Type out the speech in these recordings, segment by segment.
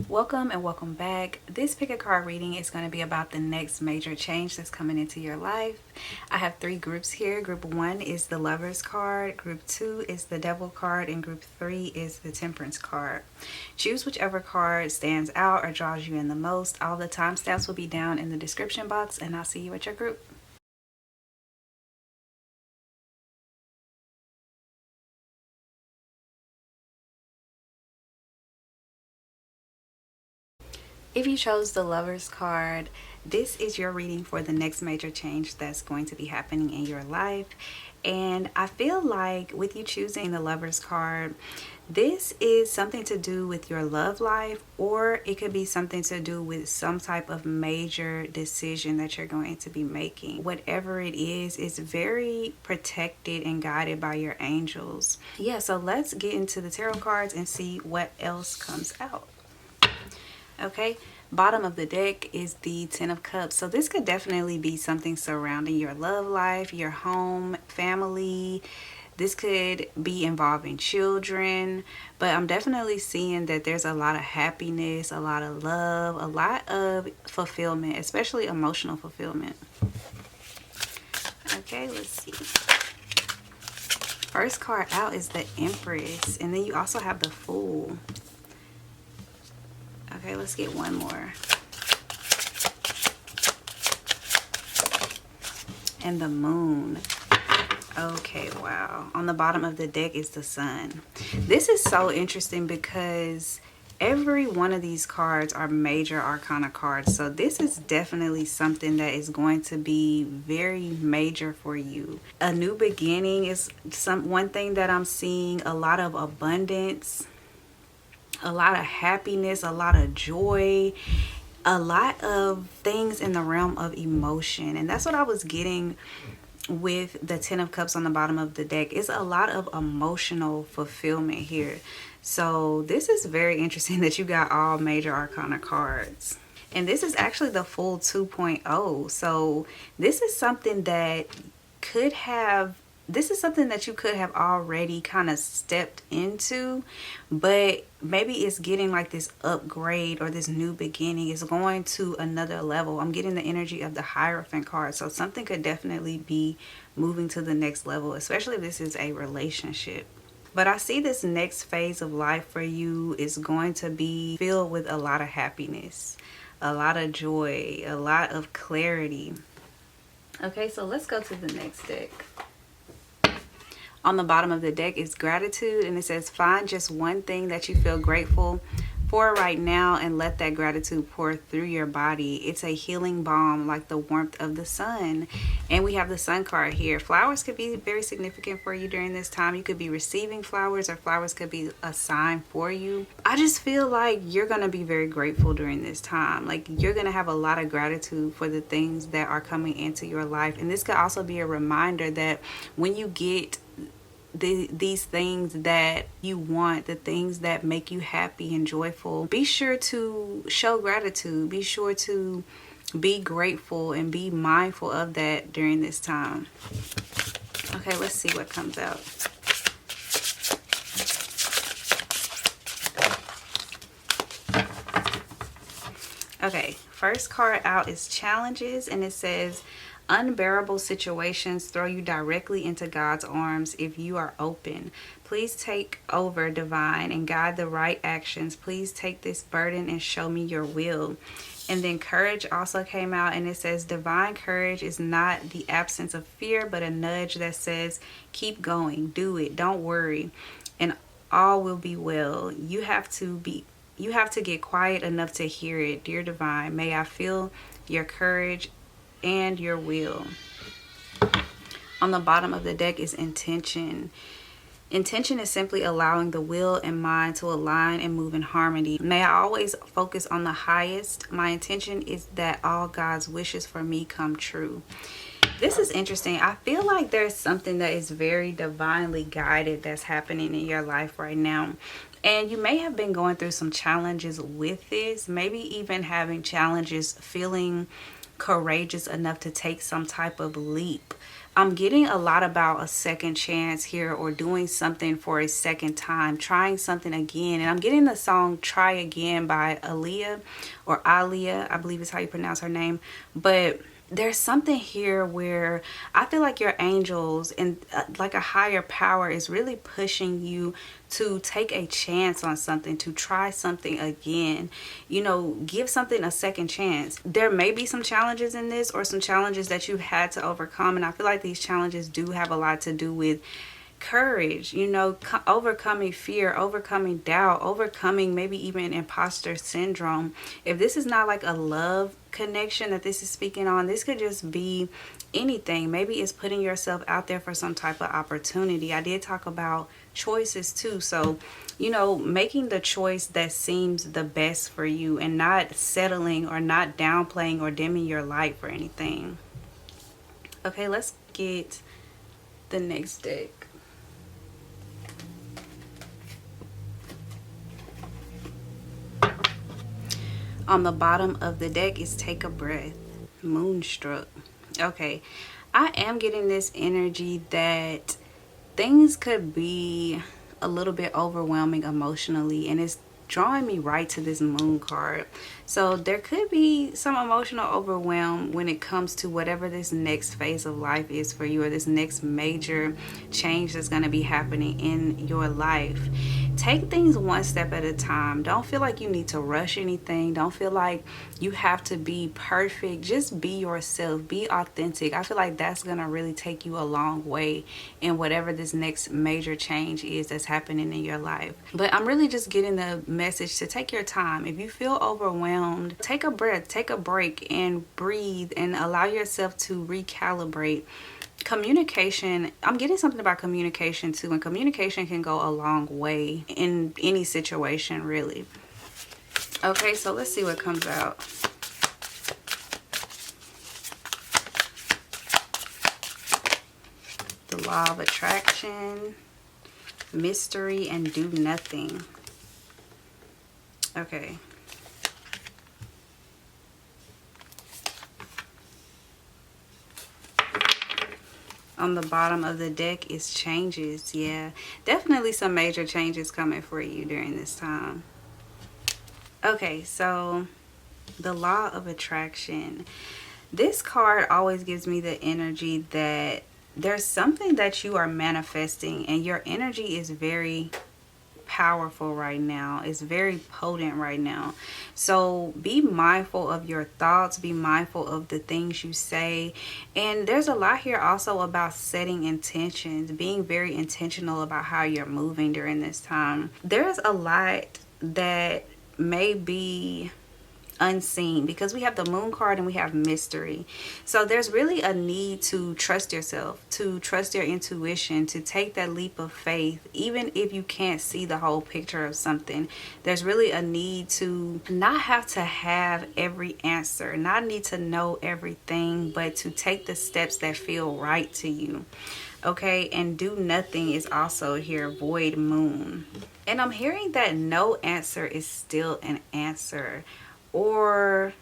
Welcome and welcome back. This pick a card reading is going to be about the next major change that's coming into your life. I have three groups here. Group 1 is the Lovers card, Group 2 is the Devil card, and Group 3 is the Temperance card. Choose whichever card stands out or draws you in the most. All the timestamps will be down in the description box, and I'll see you at your group. If you chose the Lovers card, this is your reading for the next major change that's going to be happening in your life. And I feel like with you choosing the Lovers card, this is something to do with your love life, or it could be something to do with some type of major decision that you're going to be making. Whatever it is, it's very protected and guided by your angels. Yeah, so let's get into the tarot cards and see what else comes out. Okay, bottom of the deck is the Ten of Cups. So this could definitely be something surrounding your love life, your home, family. This could be involving children, but I'm definitely seeing that there's a lot of happiness, a lot of love, a lot of fulfillment, especially emotional fulfillment. Okay, let's see. First card out is the Empress, and then you also have the Fool. Okay, let's get one more. And the Moon. Okay, wow. On the bottom of the deck is the Sun. This is so interesting because every one of these cards are major arcana cards. So this is definitely something that is going to be very major for you. A new beginning is one thing that I'm seeing. A lot of abundance, a lot of happiness, a lot of joy, a lot of things in the realm of emotion. And that's what I was getting with the Ten of Cups on the bottom of the deck. It's a lot of emotional fulfillment here. So this is very interesting that you got all major arcana cards. And this is actually the Fool 2.0. So this is something that you could have already kind of stepped into, but maybe it's getting like this upgrade or this new beginning. Is going to another level. I'm getting the energy of the Hierophant card, so something could definitely be moving to the next level, especially if this is a relationship. But I see this next phase of life for you is going to be filled with a lot of happiness, a lot of joy, a lot of clarity. Okay, so let's go to the next deck. On the bottom of the deck is Gratitude, and it says find just one thing that you feel grateful for right now and let that gratitude pour through your body. It's a healing balm like the warmth of the sun. And we have the Sun card here. Flowers could be very significant for you during this time. You could be receiving flowers, or flowers could be a sign for you. I just feel like you're going to be very grateful during this time. Like you're going to have a lot of gratitude for the things that are coming into your life. And this could also be a reminder that when you get these things that you want, the things that make you happy and joyful, be sure to show gratitude. Be sure to be grateful and be mindful of that during this time. Okay, let's see what comes out. Okay, first card out is Challenges, and it says unbearable situations throw you directly into God's arms if you are open. Please take over, divine, and guide the right actions. Please take this burden and show me your will. And then Courage also came out, and it says divine courage is not the absence of fear, but a nudge that says keep going, do it, don't worry, and all will be well. You have to get quiet enough to hear it. Dear divine, may I feel your courage and your will. On the bottom of the deck is Intention. Intention is simply allowing the will and mind to align and move in harmony. May I always focus on the highest. My intention is that all God's wishes for me come true. This is interesting. I feel like there's something that is very divinely guided that's happening in your life right now. And you may have been going through some challenges with this, maybe even having challenges feeling courageous enough to take some type of leap. I'm getting a lot about a second chance here, or doing something for a second time, trying something again. And I'm getting the song Try Again by Aaliyah, or Aaliyah, I believe is how you pronounce her name. But there's something here where I feel like your angels and like a higher power is really pushing you to take a chance on something, to try something again, you know, give something a second chance. There may be some challenges in this, or some challenges that you've had to overcome, and I feel like these challenges do have a lot to do with courage, you know, overcoming fear, overcoming doubt, overcoming maybe even imposter syndrome. If this is not like a love connection that this is speaking on, this could just be anything. Maybe it's putting yourself out there for some type of opportunity. I did talk about choices too. So, you know, making the choice that seems the best for you, and not settling or not downplaying or dimming your light for anything. Okay, let's get the next deck. On the bottom of the deck is Take a Breath, Moonstruck. Okay, I am getting this energy that things could be a little bit overwhelming emotionally, and it's drawing me right to this moon card. So there could be some emotional overwhelm when it comes to whatever this next phase of life is for you, or this next major change that's going to be happening in your life. Take things one step at a time. Don't feel like you need to rush anything. Don't feel like you have to be perfect. Just be yourself. Be authentic. I feel like that's going to really take you a long way in whatever this next major change is that's happening in your life. But I'm really just getting the message to take your time. If you feel overwhelmed, take a breath, take a break, and breathe, and allow yourself to recalibrate. Communication, I'm getting something about communication too, and communication can go a long way in any situation, really. Okay, so let's see what comes out. The Law of Attraction, Mystery, and Do Nothing. Okay. On the bottom of the deck is Changes. Yeah, definitely some major changes coming for you during this time. Okay, so the Law of Attraction. This card always gives me the energy that there's something that you are manifesting, and your energy is very powerful right now. It's very potent right now. So be mindful of your thoughts, be mindful of the things you say. And there's a lot here also about setting intentions, being very intentional about how you're moving during this time. There's a lot that may be unseen, because we have the Moon card and we have Mystery. So there's really a need to trust yourself, to trust your intuition, to take that leap of faith. Even if you can't see the whole picture of something, there's really a need to not have to have every answer, not need to know everything, but to take the steps that feel right to you. Okay, and Do Nothing is also here, Void Moon. And I'm hearing that no answer is still an answer, or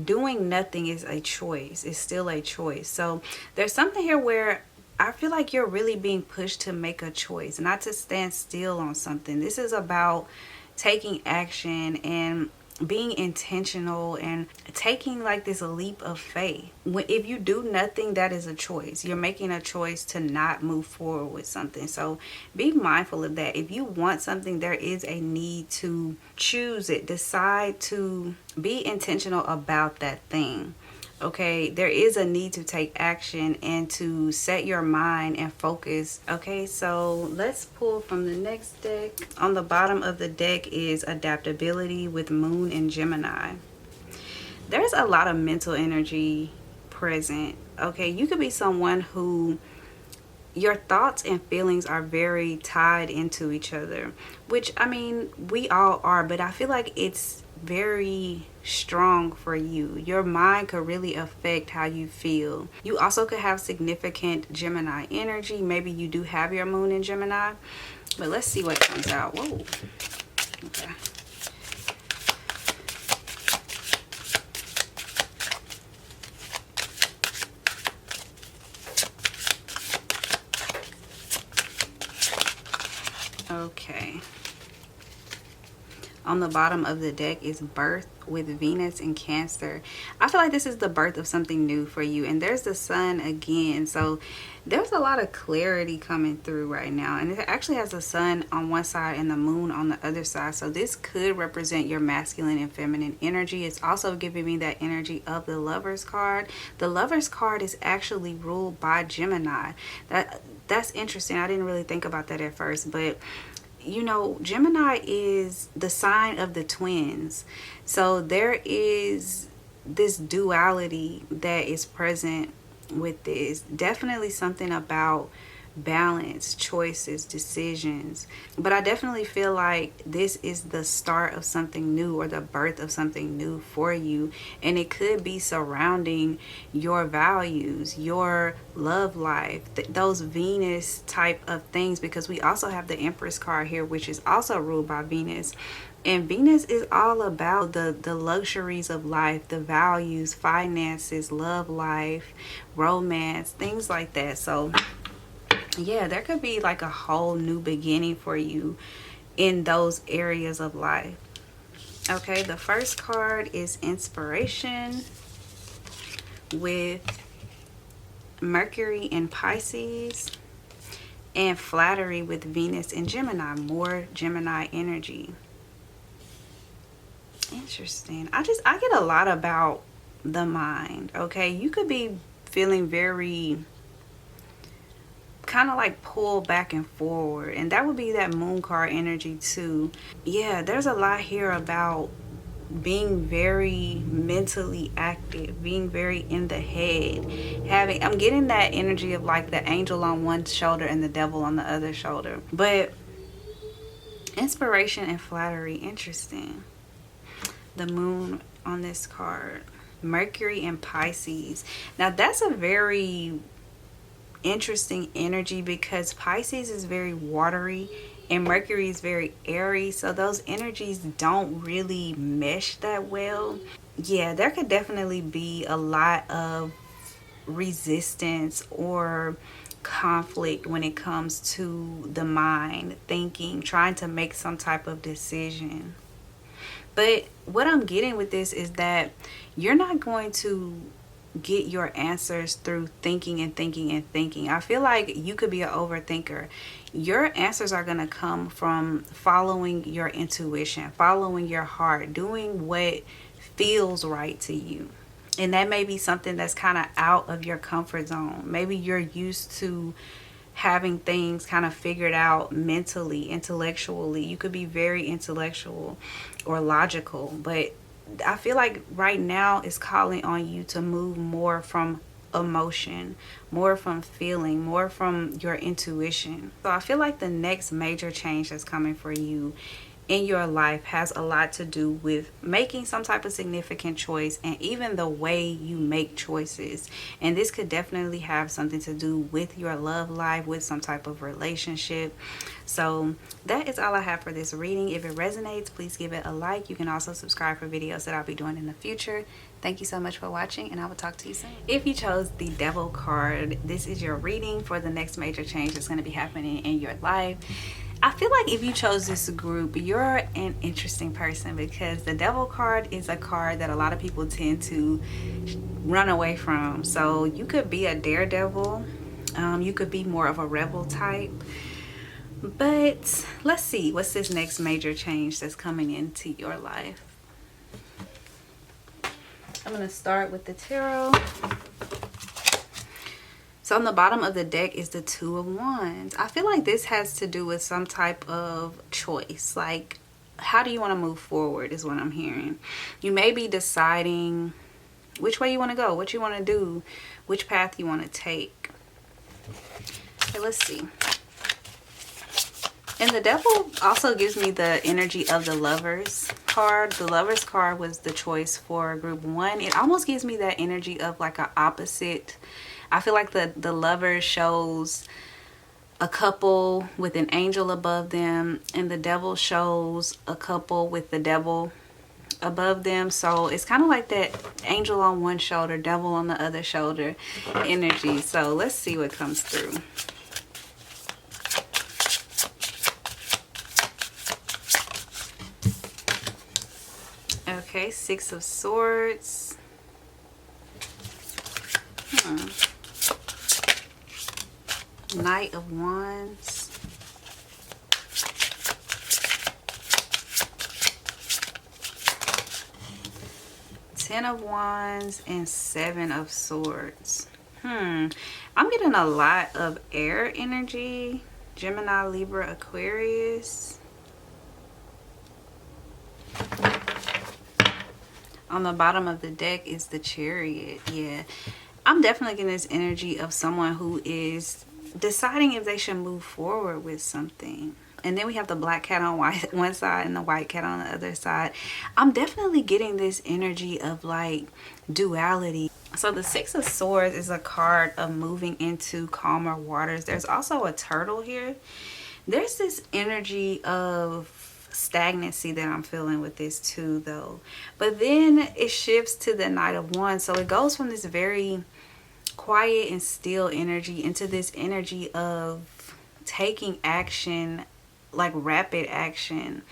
doing nothing is a choice. It's still a choice. So there's something here where I feel like you're really being pushed to make a choice, not to stand still on something. This is about taking action and being intentional and taking like this leap of faith. If you do nothing, that is a choice. You're making a choice to not move forward with something. So be mindful of that. If you want something, there is a need to choose it. Decide to be intentional about that thing. Okay, there is a need to take action and to set your mind and focus. Okay, so let's pull from the next deck. On the bottom of the deck is Adaptability with Moon and Gemini. There's a lot of mental energy present. Okay, you could be someone who your thoughts and feelings are very tied into each other, which I mean we all are, but I feel like it's very strong for you. Your mind could really affect how you feel. You also could have significant Gemini energy. Maybe you do have your moon in Gemini, but let's see what comes out. Whoa. Okay. On the bottom of the deck is birth with Venus and Cancer. I feel like this is the birth of something new for you. And there's the sun again. So there's a lot of clarity coming through right now. And it actually has the sun on one side and the moon on the other side. So this could represent your masculine and feminine energy. It's also giving me that energy of the Lovers card. The Lovers card is actually ruled by Gemini. That's interesting. I didn't really think about that at first, but you know, Gemini is the sign of the twins. So there is this duality that is present with this. Definitely something about balance, choices, decisions. But I definitely feel like this is the start of something new, or the birth of something new for you. And it could be surrounding your values, your love life, those Venus type of things, because we also have the Empress card here, which is also ruled by Venus. And Venus is all about the luxuries of life, the values, finances, love life, romance, things like that. So yeah, there could be like a whole new beginning for you in those areas of life. Okay, the first card is inspiration with Mercury in Pisces, and flattery with Venus in Gemini. More Gemini energy. Interesting. I get a lot about the mind. Okay, you could be feeling very kind of like pull back and forward, and that would be that moon card energy too. Yeah, there's a lot here about being very mentally active, being very in the head, I'm getting that energy of like the angel on one shoulder and the devil on the other shoulder. But inspiration and flattery, interesting. The moon on this card, Mercury and Pisces. Now that's a very interesting energy, because Pisces is very watery and Mercury is very airy, so those energies don't really mesh that well. Yeah, there could definitely be a lot of resistance or conflict when it comes to the mind, thinking, trying to make some type of decision. But what I'm getting with this is that you're not going to get your answers through thinking and thinking and thinking. I feel like you could be an overthinker. Your answers are going to come from following your intuition, following your heart, doing what feels right to you. And that may be something that's kind of out of your comfort zone. Maybe you're used to having things kind of figured out mentally, intellectually. You could be very intellectual or logical, but I feel like right now is calling on you to move more from emotion, more from feeling, more from your intuition. So I feel like the next major change that's coming for you in your life has a lot to do with making some type of significant choice, and even the way you make choices. And this could definitely have something to do with your love life, with some type of relationship. So that is all I have for this reading. If it resonates, please give it a like. You can also subscribe for videos that I'll be doing in the future. Thank you so much for watching, and I will talk to you soon. If you chose the Devil card, this is your reading for the next major change that's going to be happening in your life. I feel like if you chose this group, you're an interesting person, because the Devil card is a card that a lot of people tend to run away from. So you could be a daredevil. You could be more of a rebel type. But let's see, what's this next major change that's coming into your life? I'm going to start with the tarot. So on the bottom of the deck is the Two of Wands. I feel like this has to do with some type of choice. Like, how do you want to move forward is what I'm hearing. You may be deciding which way you want to go, what you want to do, which path you want to take. Okay, let's see. And the Devil also gives me the energy of the Lovers card. The Lovers card was the choice for group 1. It almost gives me that energy of like an opposite. I feel like the Lover shows a couple with an angel above them, and the Devil shows a couple with the devil above them. So it's kind of like that angel on one shoulder, devil on the other shoulder energy. So let's see what comes through. Okay, Six of Swords. Knight of Wands. Ten of Wands and Seven of Swords. I'm getting a lot of air energy. Gemini, Libra, Aquarius. On the bottom of the deck is the Chariot. Yeah, I'm definitely getting this energy of someone who is deciding if they should move forward with something. And then we have the black cat on one side and the white cat on the other side. I'm definitely getting this energy of like duality. So the Six of Swords is a card of moving into calmer waters. There's also a turtle here. There's this energy of stagnancy that I'm feeling with this too, though. But then it shifts to the Knight of Wands. So it goes from this very quiet and still energy into this energy of taking action, like rapid action.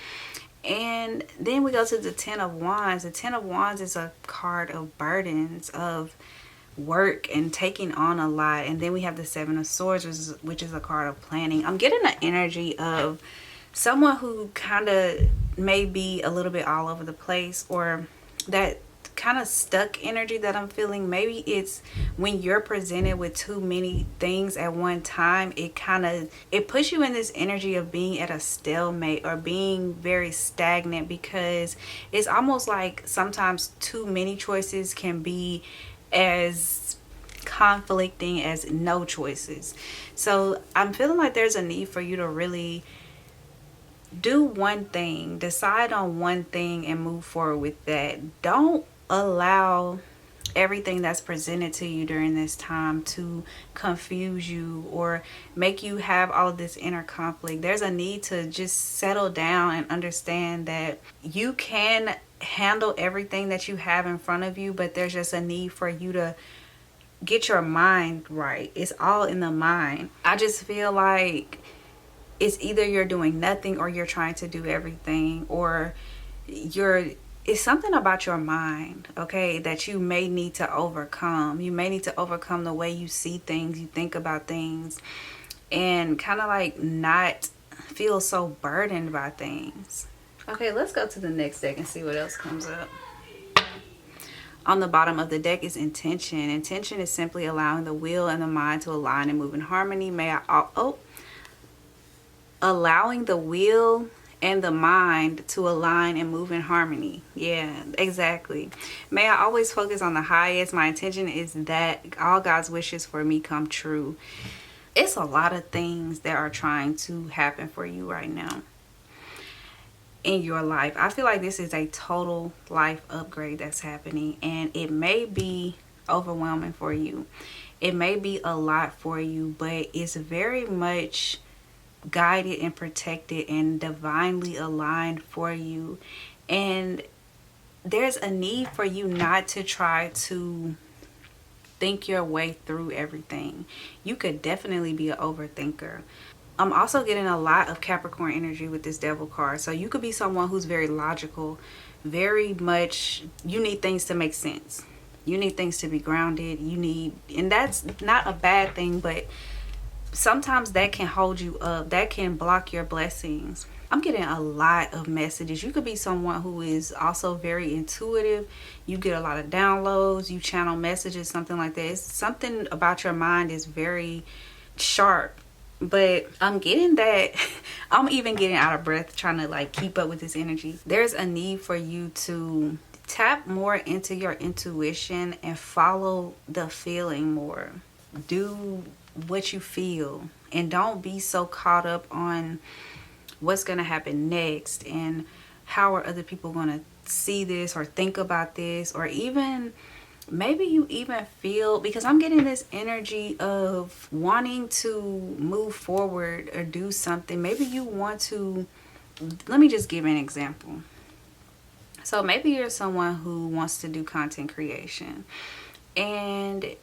And then we go to the Ten of Wands. The Ten of Wands is a card of burdens, of work and taking on a lot. And then we have the Seven of Swords, which is a card of planning. I'm getting an energy of someone who kind of may be a little bit all over the place, or that kind of stuck energy that I'm feeling. Maybe it's when you're presented with too many things at one time, it puts you in this energy of being at a stalemate or being very stagnant, because it's almost like sometimes too many choices can be as conflicting as no choices. So I'm feeling like there's a need for you to really do one thing, decide on one thing and move forward with that. Don't allow everything that's presented to you during this time to confuse you or make you have all of this inner conflict. There's a need to just settle down and understand that you can handle everything that you have in front of you, but there's just a need for you to get your mind right. It's all in the mind. I just feel like it's either you're doing nothing or you're trying to do everything, or it's something about your mind, okay, that you may need to overcome. You may need to overcome the way you see things, you think about things, and kind of like not feel so burdened by things. Okay, let's go to the next deck and see what else comes up. On the bottom of the deck is intention. Intention is simply allowing the will and the mind to align and move in harmony. Allowing the will and the mind to align and move in harmony. Yeah, exactly. May I always focus on the highest. My intention is that all God's wishes for me come true. It's a lot of things that are trying to happen for you right now in your life. I feel like this is a total life upgrade that's happening, and it may be overwhelming for you. It may be a lot for you, but it's very much guided and protected and divinely aligned for you. And there's a need for you not to try to think your way through everything. You could definitely be an overthinker. I'm also getting a lot of Capricorn energy with this Devil card. So you could be someone who's very logical, very much, you need things to make sense. You need things to be grounded. And that's not a bad thing, but sometimes that can hold you up. That can block your blessings. I'm getting a lot of messages. You could be someone who is also very intuitive. You get a lot of downloads. You channel messages, something like that. It's something about your mind is very sharp. But I'm getting that. I'm even getting out of breath trying to like keep up with this energy. There's a need for you to tap more into your intuition and follow the feeling more. Do what you feel, and don't be so caught up on what's going to happen next and how are other people going to see this or think about this, or even maybe you even feel, because I'm getting this energy of wanting to move forward or do something. Maybe you want to, let me just give an example. So maybe you're someone who wants to do content creation, and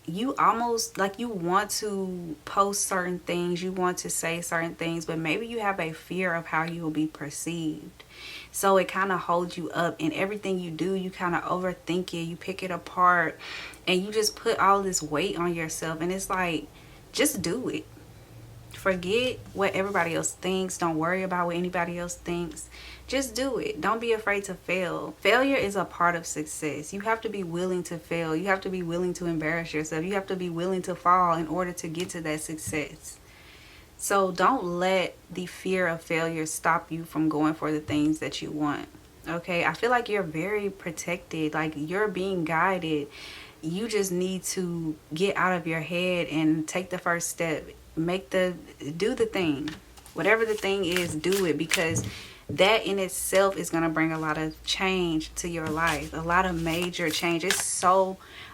you almost like you want to post certain things, you want to say certain things, but maybe you have a fear of how you will be perceived. So it kind of holds you up, and everything you do, you kind of overthink it, you pick it apart, and you just put all this weight on yourself. And it's like, just do it. Forget what everybody else thinks. Don't worry about what anybody else thinks. Just do it. Don't be afraid to fail. Failure is a part of success. You have to be willing to fail. You have to be willing to embarrass yourself. You have to be willing to fall in order to get to that success. So don't let the fear of failure stop you from going for the things that you want. Okay? I feel like you're very protected. Like, you're being guided. You just need to get out of your head and take the first step. Do the thing. Whatever the thing is, do it, because that in itself is going to bring a lot of change to your life, a lot of major change.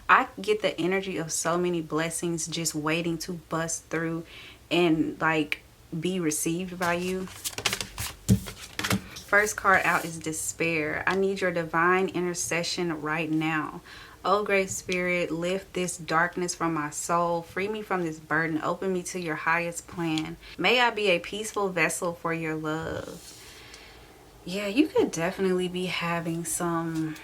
I get the energy of so many blessings just waiting to bust through and like be received by you. First card out is despair. I need your divine intercession right now. Oh, great spirit, lift this darkness from my soul. Free me from this burden. Open me to your highest plan. May I be a peaceful vessel for your love. Yeah, you could definitely be having some,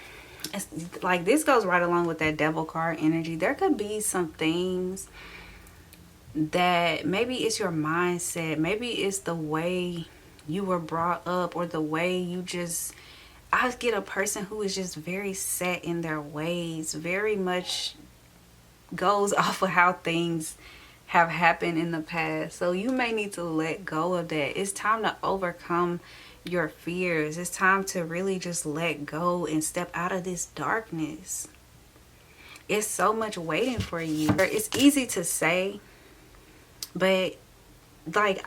like, this goes right along with that devil card energy. There could be some things that maybe it's your mindset. Maybe it's the way you were brought up, or the way you just, I get a person who is just very set in their ways, very much goes off of how things have happened in the past. So you may need to let go of that. It's time to overcome your fears. It's time to really just let go and step out of this darkness. It's so much waiting for you. It's easy to say, but like,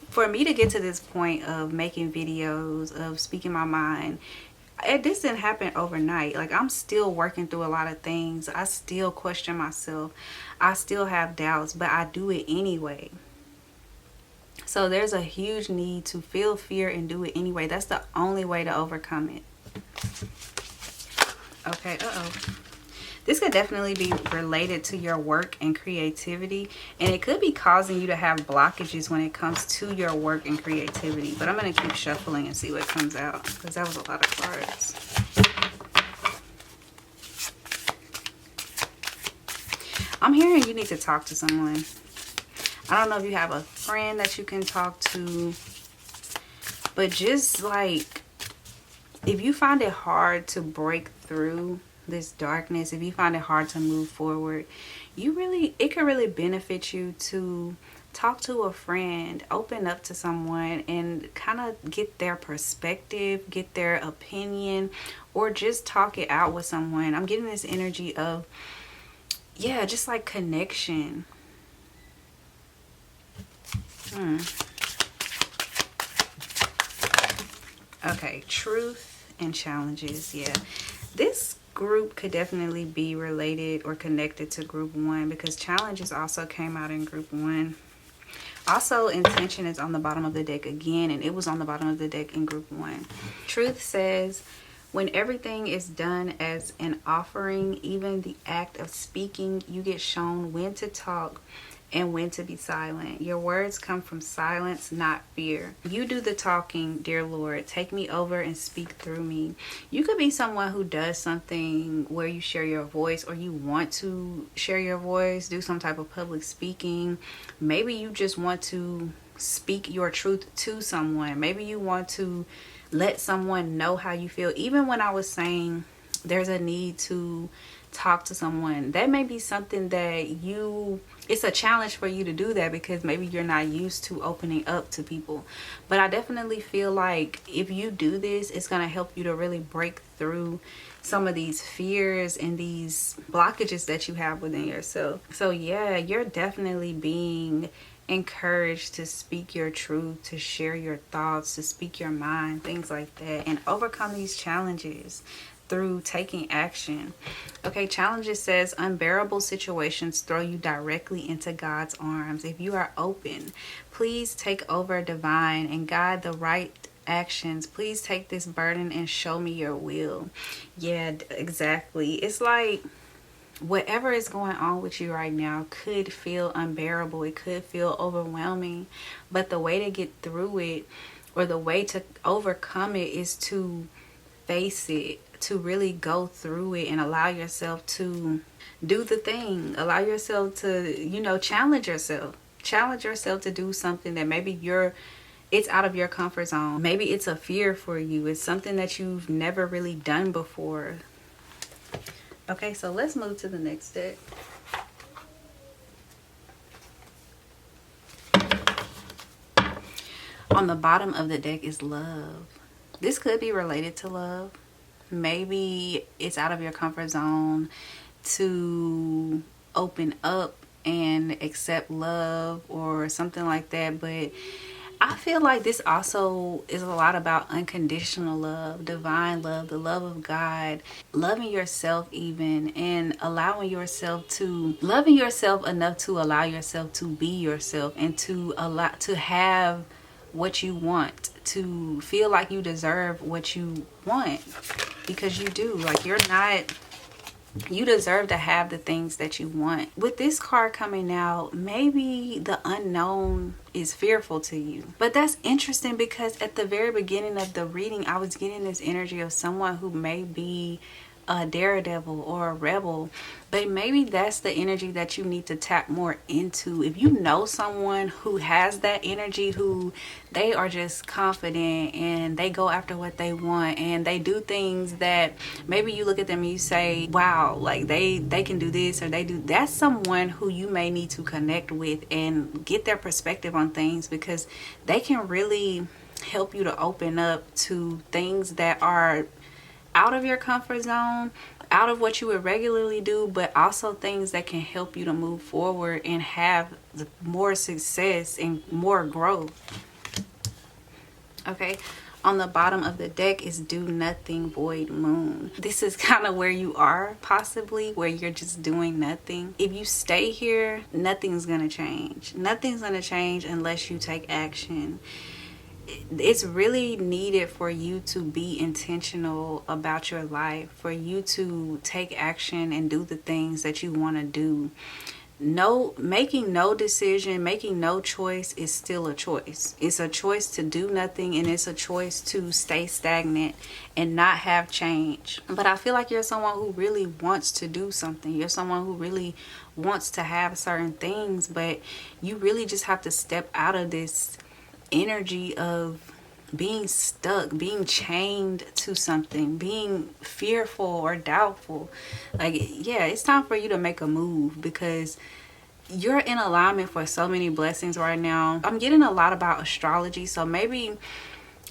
for me to get to this point of making videos, of speaking my mind, this didn't happen overnight. Like, I'm still working through a lot of things. I still question myself. I still have doubts, but I do it anyway. So there's a huge need to feel fear and do it anyway. That's the only way to overcome it. Okay, this could definitely be related to your work and creativity, and it could be causing you to have blockages when it comes to your work and creativity. But I'm going to keep shuffling and see what comes out, because that was a lot of cards. I'm hearing you need to talk to someone. I don't know if you have a friend that you can talk to, but just like, if you find it hard to break through this darkness, if you find it hard to move forward, it could really benefit you to talk to a friend, open up to someone, and kind of get their perspective, get their opinion, or just talk it out with someone. I'm getting this energy of, yeah, just like connection. Okay, truth and challenges. Yeah, this group could definitely be related or connected to group 1, because challenges also came out in group 1. Also, intention is on the bottom of the deck again, and it was on the bottom of the deck in group 1. Truth says, when everything is done as an offering, even the act of speaking, you get shown when to talk and when to be silent. Your words come from silence, not fear. You do the talking, dear Lord. Take me over and speak through me. You could be someone who does something where you share your voice, or you want to share your voice, do some type of public speaking. Maybe you just want to speak your truth to someone. Maybe you want to let someone know how you feel. Even when I was saying there's a need to talk to someone, that may be something that it's a challenge for you to do that, because maybe you're not used to opening up to people. But I definitely feel like if you do this, it's going to help you to really break through some of these fears and these blockages that you have within yourself. So yeah, you're definitely being encouraged to speak your truth, to share your thoughts, to speak your mind, things like that, and overcome these challenges through taking action. Okay, challenges says, unbearable situations throw you directly into God's arms. If you are open, please take over divine and guide the right actions. Please take this burden and show me your will. Yeah, exactly. It's like whatever is going on with you right now could feel unbearable. It could feel overwhelming. But the way to get through it, or the way to overcome it, is to face it, to really go through it and allow yourself to do the thing. Allow yourself to, challenge yourself. Challenge yourself to do something that maybe it's out of your comfort zone. Maybe it's a fear for you. It's something that you've never really done before. Okay, so let's move to the next deck. On the bottom of the deck is love. This could be related to love. Maybe it's out of your comfort zone to open up and accept love or something like that. But I feel like this also is a lot about unconditional love, divine love, the love of God, loving yourself even, and loving yourself enough to allow yourself to be yourself, and to have what you want, to feel like you deserve what you want, because you do. Like, you deserve to have the things that you want. With this card coming out, maybe the unknown is fearful to you. But that's interesting, because at the very beginning of the reading, I was getting this energy of someone who may be a daredevil or a rebel. But maybe that's the energy that you need to tap more into. If you know someone who has that energy, who they are just confident and they go after what they want, and they do things that maybe you look at them and you say, wow, like they can do this, or that's someone who you may need to connect with and get their perspective on things, because they can really help you to open up to things that are out of your comfort zone, out of what you would regularly do, but also things that can help you to move forward and have more success and more growth. Okay, on the bottom of the deck is do nothing, void moon. This is kind of where you are, possibly, where you're just doing nothing. If you stay here, nothing's gonna change. Nothing's gonna change unless you take action. It's really needed for you to be intentional about your life, for you to take action and do the things that you want to do. Making no decision, making no choice is still a choice. It's a choice to do nothing, and it's a choice to stay stagnant and not have change. But I feel like you're someone who really wants to do something. You're someone who really wants to have certain things, but you really just have to step out of this energy of being stuck, being chained to something, being fearful or doubtful. Like, yeah, it's time for you to make a move, because you're in alignment for so many blessings right now. I'm getting a lot about astrology, so maybe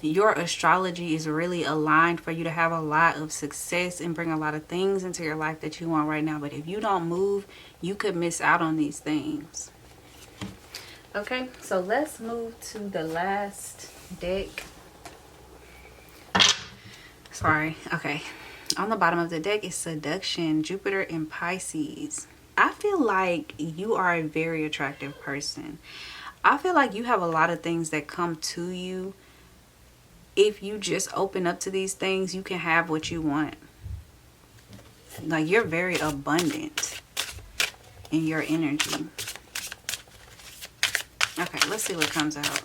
your astrology is really aligned for you to have a lot of success and bring a lot of things into your life that you want right now. But if you don't move, you could miss out on these things. Okay, so let's move to the last deck. Sorry. Okay, on the bottom of the deck is seduction, Jupiter and Pisces. I feel like you are a very attractive person. I feel like you have a lot of things that come to you. If you just open up to these things, you can have what you want. Like, you're very abundant in your energy. Okay, let's see what comes out.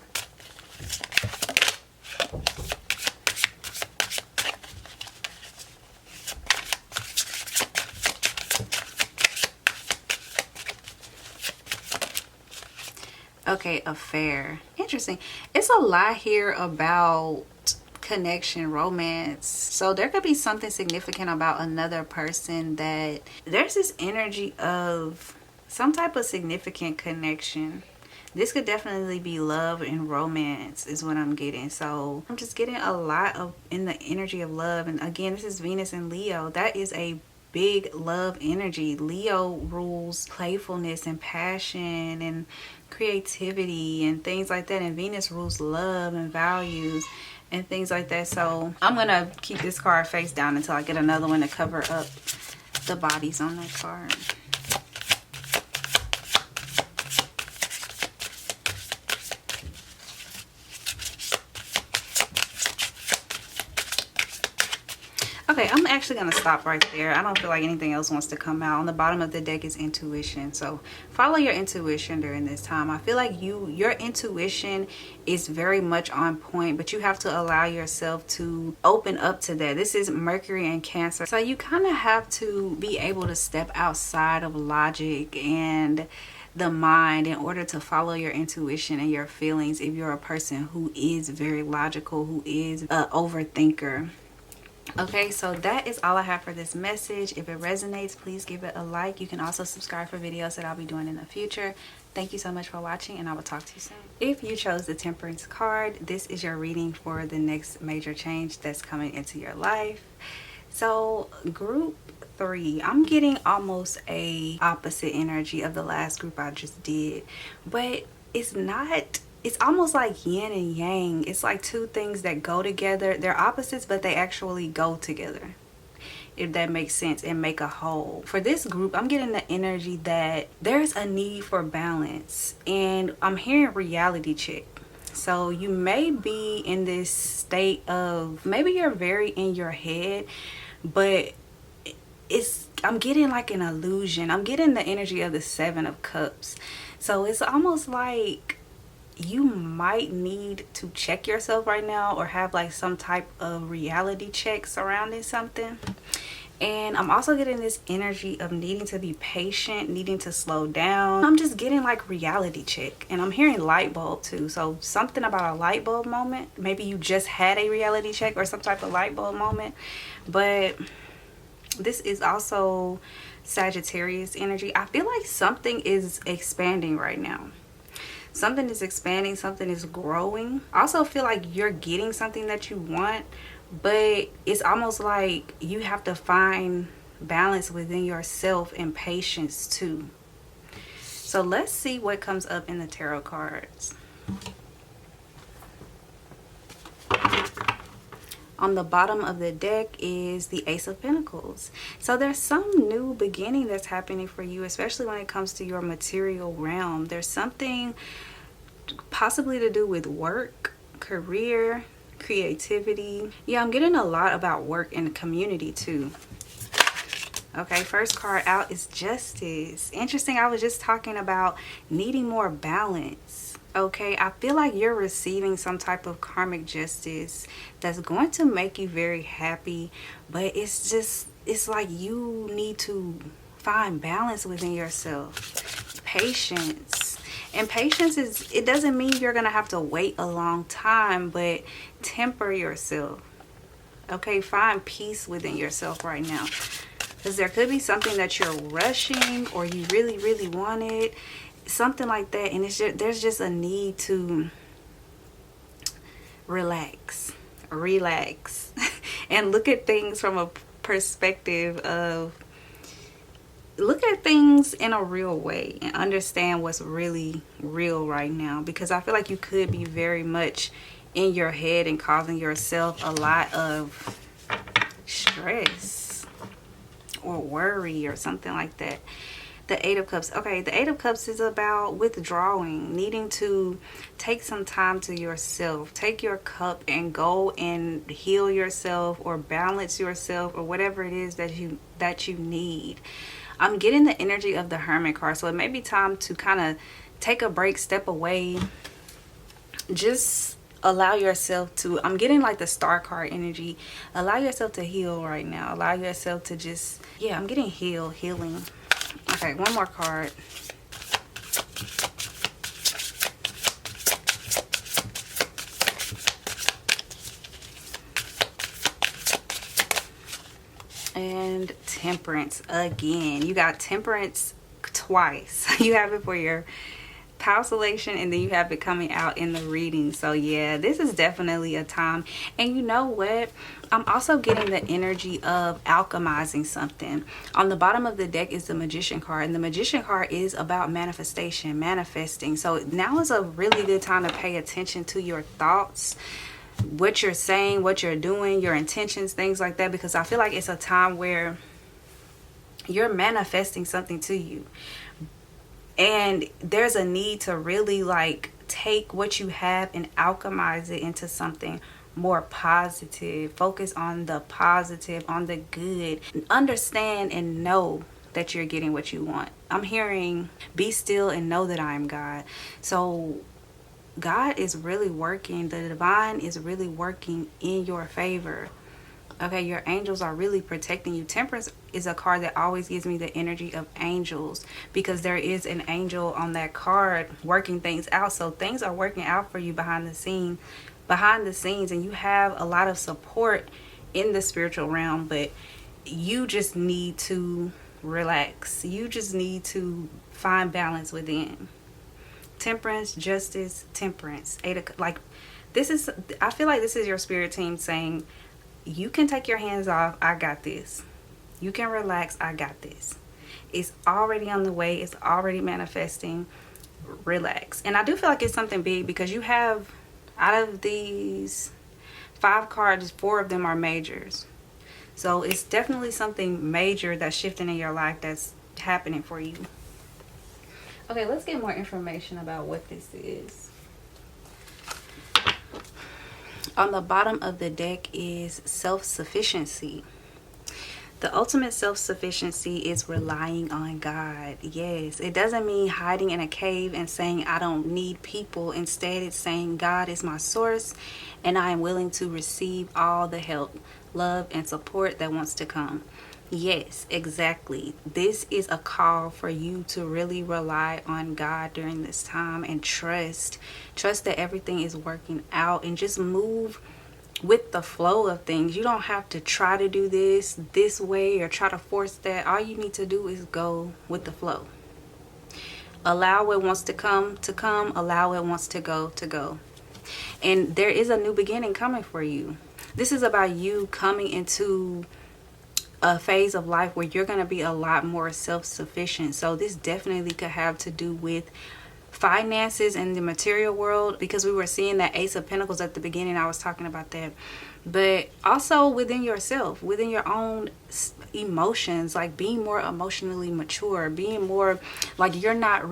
Okay, affair. Interesting. It's a lot here about connection, romance. So there could be something significant about another person, that there's this energy of some type of significant connection. This could definitely be love and romance is what I'm getting. So I'm just getting a lot of in the energy of love. And again, this is Venus and Leo. That is a big love energy. Leo rules playfulness and passion and creativity and things like that. And Venus rules love and values and things like that. So I'm going to keep this card face down until I get another one to cover up the bodies on that card. Okay, I'm actually going to stop right there. I don't feel like anything else wants to come out. On the bottom of the deck is intuition. So follow your intuition during this time. I feel like your intuition is very much on point, but you have to allow yourself to open up to that. This is Mercury and Cancer. So you kind of have to be able to step outside of logic and the mind in order to follow your intuition and your feelings if you're a person who is very logical, who is an overthinker. Okay, so that is all I have for this message. If it resonates, please give it a like. You can also subscribe for videos that I'll be doing in the future. Thank you so much for watching, and I will talk to you soon. If you chose the Temperance card, this is your reading for the next major change that's coming into your life. So group 3, I'm getting almost a opposite energy of the last group I just did, but it's not. It's almost like yin and yang. It's like two things that go together. They're opposites, but they actually go together, if that makes sense, and make a whole. For this group, I'm getting the energy that there's a need for balance, and I'm hearing reality check. So you may be in this state of, maybe you're very in your head, but I'm getting like an illusion. I'm getting the energy of the 7 of Cups. So it's almost like you might need to check yourself right now, or have like some type of reality check surrounding something. And I'm also getting this energy of needing to be patient, needing to slow down. I'm just getting like reality check, and I'm hearing light bulb too. So something about a light bulb moment. Maybe you just had a reality check or some type of light bulb moment. But this is also Sagittarius energy. I feel like something is expanding right now. Something is expanding, something is growing. I also feel like you're getting something that you want, but it's almost like you have to find balance within yourself and patience too. So let's see what comes up in the tarot cards. On the bottom of the deck is the Ace of Pentacles. So there's some new beginning that's happening for you, especially when it comes to your material realm. There's something possibly to do with work, career, creativity. Yeah, I'm getting a lot about work and community too. Okay, first card out is Justice. Interesting, I was just talking about needing more balance. Okay, I feel like you're receiving some type of karmic justice that's going to make you very happy, but it's like you need to find balance within yourself. Patience. And patience is, it doesn't mean you're gonna have to wait a long time, but temper yourself. Okay, find peace within yourself right now, because there could be something that you're rushing, or you really want it, something like that, and it's just, there's just a need to relax and look at things from a perspective of, look at things in a real way and understand what's really real right now, because I feel like you could be very much in your head and causing yourself a lot of stress or worry or something like that. The 8 of Cups. Okay, the 8 of Cups is about withdrawing, needing to take some time to yourself. Take your cup and go and heal yourself or balance yourself or whatever it is that you need. I'm getting the energy of the Hermit card, so it may be time to kind of take a break, step away, just allow yourself to, I'm getting like the Star card energy, allow yourself to heal right now. Allow yourself to just, yeah, I'm getting healing. Okay, one more card. And Temperance again. You got Temperance twice. You have it for your constellation, and then you have it coming out in the reading. So yeah, this is definitely a time. And you know what, I'm also getting the energy of alchemizing something. On the bottom of the deck is the Magician card, and the Magician card is about manifestation, manifesting. So now is a really good time to pay attention to your thoughts, what you're saying, what you're doing, your intentions, things like that, because I feel like it's a time where you're manifesting something to you. And there's a need to really like take what you have and alchemize it into something more positive. Focus on the positive, on the good. Understand and know that you're getting what you want. I'm hearing, be still and know that I am God. So God is really working. The divine is really working in your favor. Okay, your angels are really protecting you. Temperance is a card that always gives me the energy of angels, because there is an angel on that card working things out. So things are working out for you behind the scenes, and you have a lot of support in the spiritual realm, but you just need to relax. You just need to find balance within. Temperance, justice, temperance. Like, this is, I feel like this is your spirit team saying, you can take your hands off. I got this. You can relax. I got this. It's already on the way. It's already manifesting. Relax. And I do feel like it's something big, because you have, out of these 5 cards, 4 of them are majors. So it's definitely something major that's shifting in your life that's happening for you. Okay, let's get more information about what this is. On the bottom of the deck is self-sufficiency. The ultimate self-sufficiency is relying on God. Yes, it doesn't mean hiding in a cave and saying I don't need people. Instead, it's saying God is my source and I am willing to receive all the help, love, and support that wants to come. Yes, exactly. This is a call for you to really rely on God during this time and trust that everything is working out, and just move with the flow of things. You don't have to try to do this way or try to force that. All you need to do is go with the flow. Allow what wants to come, allow what wants to go. And there is a new beginning coming for you. This is about you coming into a phase of life where you're going to be a lot more self-sufficient. So this definitely could have to do with finances in the material world, because we were seeing that Ace of Pentacles at the beginning. I was talking about that. But also within yourself, within your own emotions, like being more emotionally mature, being more like you're not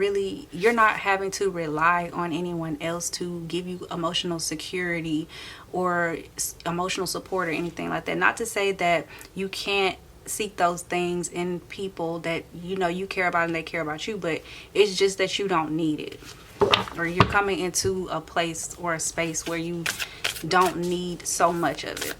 having to rely on anyone else to give you emotional security or emotional support or anything like that. Not to say that you can't seek those things in people that you care about and they care about you, but it's just that you don't need it, or you're coming into a place or a space where you don't need so much of it.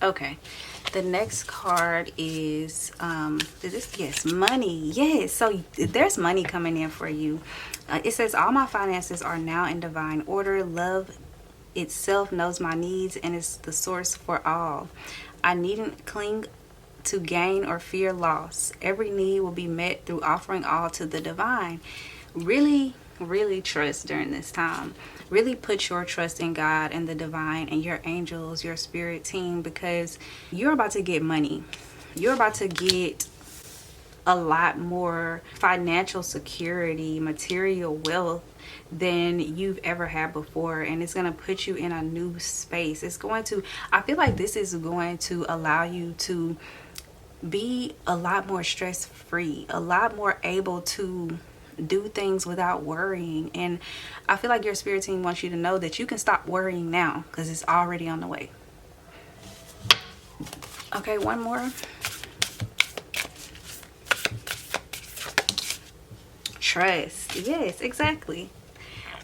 Okay, the next card is money. Yes, so there's money coming in for you. It says all my finances are now in divine order. Love itself knows my needs and is the source for all. I needn't cling to gain or fear loss. Every need will be met through offering all to the divine. Really trust during this time. Really put your trust in God and the divine and your angels, your spirit team, because you're about to get money. You're about to get a lot more financial security, material wealth than you've ever had before, and it's going to put you in a new space. I feel like this is going to allow you to be a lot more stress-free, a lot more able to do things without worrying. And I feel like your spirit team wants you to know that you can stop worrying now, because it's already on the way. Okay, one more. Trust. Yes, exactly.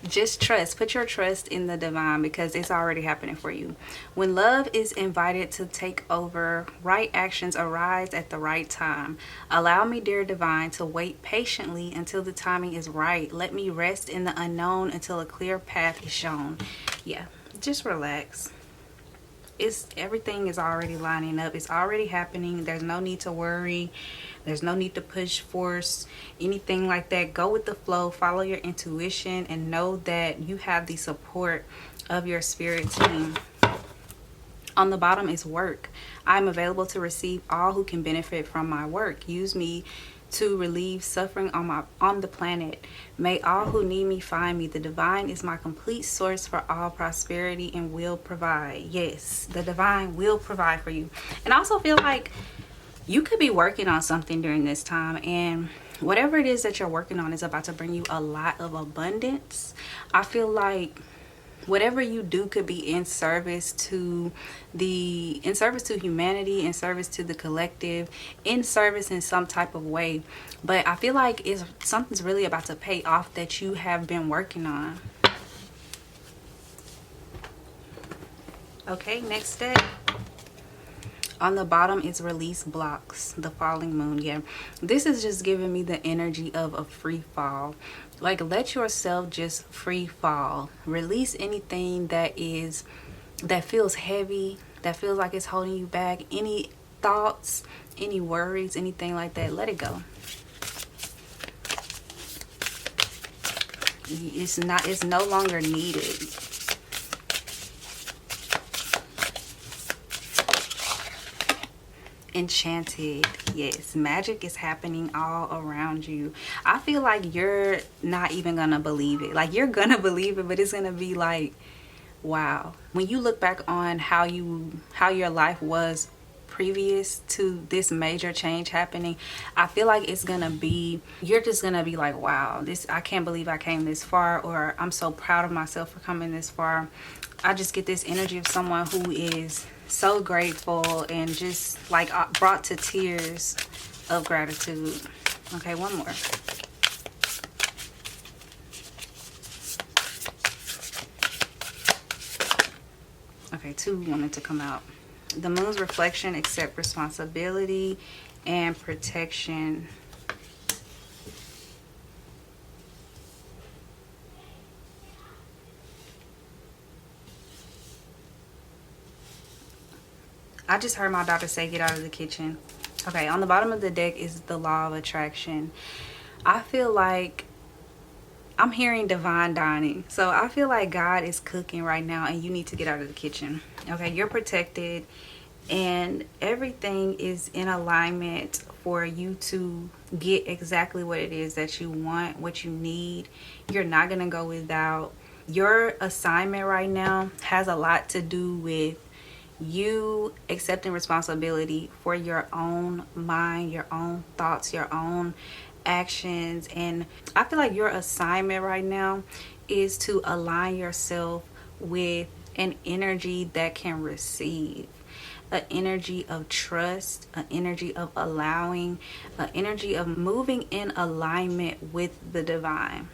Just trust. Put your trust in the divine, because it's already happening for you. When love is invited to take over, right actions arise at the right time. Allow me, dear divine, to wait patiently until the timing is right. Let me rest in the unknown until a clear path is shown. Yeah, just relax. Everything is already lining up. It's already happening. There's no need to worry. There's no need to push, force, anything like that. Go with the flow. Follow your intuition and know that you have the support of your spirit team. On the bottom is work. I'm available to receive all who can benefit from my work. Use me to relieve suffering on the planet. May all who need me find me. The divine is my complete source for all prosperity and will provide. Yes, the divine will provide for you. And I also feel like You could be working on something during this time, and whatever it is that you're working on is about to bring you a lot of abundance. I feel like whatever you do could be in service to humanity, in service to the collective, in service in some type of way. But I feel like it's something's really about to pay off that you have been working on. Okay, next step. On the bottom is release blocks, the falling moon. Yeah, this is just giving me the energy of a free fall. Like, let yourself just free fall. Release anything that feels heavy, that feels like it's holding you back. Any thoughts, any worries, anything like that, let it go. It's no longer needed. Enchanted. Yes, magic is happening all around you. I feel like you're not even gonna believe it. Like, you're gonna believe it, but it's gonna be like, wow. When you look back on how your life was previous to this major change happening, I feel like you're just gonna be like, wow, I can't believe I came this far, or I'm so proud of myself for coming this far. I just get this energy of someone who is so grateful and just like brought to tears of gratitude. Okay, one more. Okay, two wanted to come out. The moon's reflection, accept responsibility and protection. I just heard my daughter say, get out of the kitchen. Okay, on the bottom of the deck is the law of attraction. I feel like I'm hearing divine dining. So I feel like God is cooking right now and you need to get out of the kitchen. Okay, you're protected and everything is in alignment for you to get exactly what it is that you want, what you need. You're not going to go without. Your assignment right now has a lot to do with you accepting responsibility for your own mind, your own thoughts, your own actions. And I feel like your assignment right now is to align yourself with an energy that can receive, an energy of trust, an energy of allowing, an energy of moving in alignment with the divine.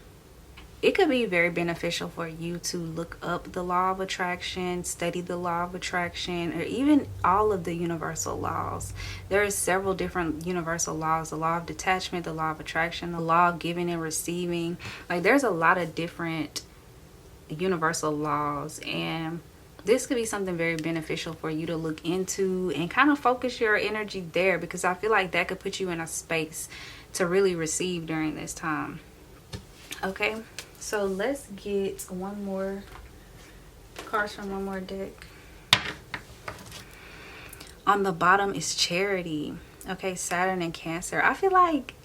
It could be very beneficial for you to look up the law of attraction, study the law of attraction, or even all of the universal laws. There are several different universal laws: the law of detachment, the law of attraction, the law of giving and receiving. Like, there's a lot of different universal laws, and this could be something very beneficial for you to look into and kind of focus your energy there, because I feel like that could put you in a space to really receive during this time. Okay, so let's get one more card from one more deck. On the bottom is charity. Okay, Saturn and Cancer. I feel like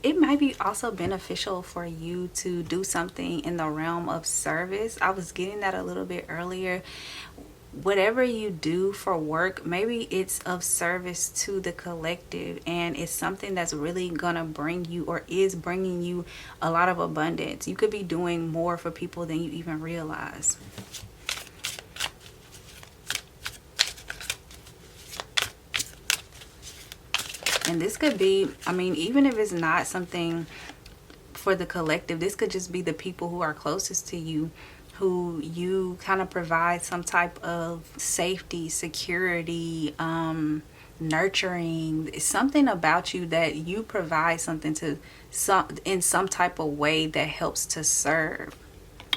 it might be also beneficial for you to do something in the realm of service. I was getting that a little bit earlier. Whatever you do for work, maybe it's of service to the collective, and it's something that's really gonna bring you, or is bringing you, a lot of abundance. You could be doing more for people than you even realize. And this could be, I mean, even if it's not something for the collective, this could just be the people who are closest to you, who you kind of provide some type of safety, security, nurturing, something about you that you provide something to in some type of way that helps to serve,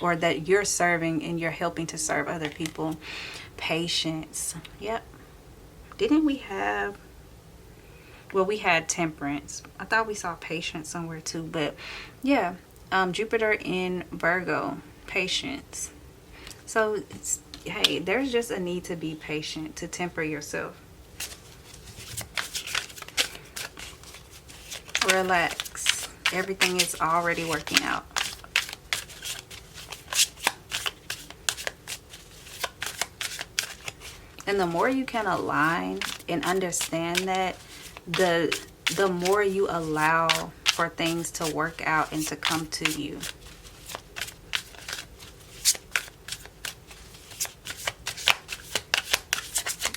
or that you're serving and you're helping to serve other people. Patience. Yep. Didn't we have, well, we had Temperance. I thought we saw Patience somewhere too, but yeah, Jupiter in Virgo. Patience. So hey, there's just a need to be patient, to temper yourself. Relax. Everything is already working out. And the more you can align and understand that, the more you allow for things to work out and to come to you.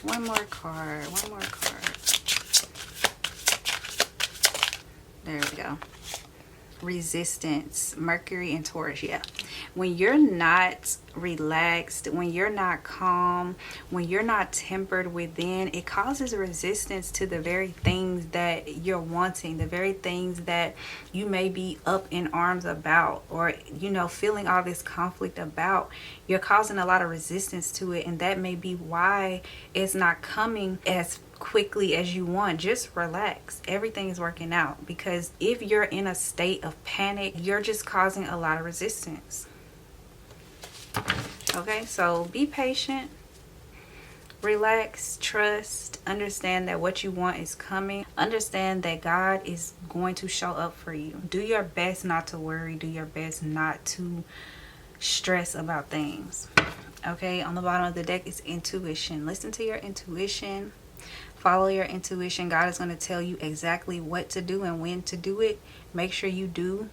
One more card. There we go. Resistance, Mercury and Taurus. Yeah, when you're not relaxed, when you're not calm, when you're not tempered within, it causes resistance to the very things that you're wanting, the very things that you may be up in arms about, or feeling all this conflict about. You're causing a lot of resistance to it, and that may be why it's not coming as quickly as you want. Just relax, everything is working out, because if you're in a state of panic, you're just causing a lot of resistance. Okay, so be patient, relax, trust, understand that what you want is coming. Understand that God is going to show up for you. Do your best not to worry, do your best not to stress about things. Okay, on the bottom of the deck is intuition. Listen to your intuition. Follow your intuition. God is going to tell you exactly what to do and when to do it. Make sure you do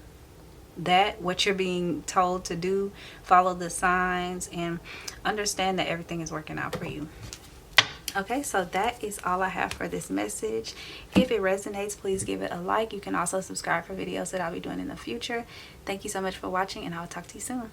that, what you're being told to do. Follow the signs and understand that everything is working out for you. Okay, so that is all I have for this message. If it resonates, please give it a like. You can also subscribe for videos that I'll be doing in the future. Thank you so much for watching, and I'll talk to you soon.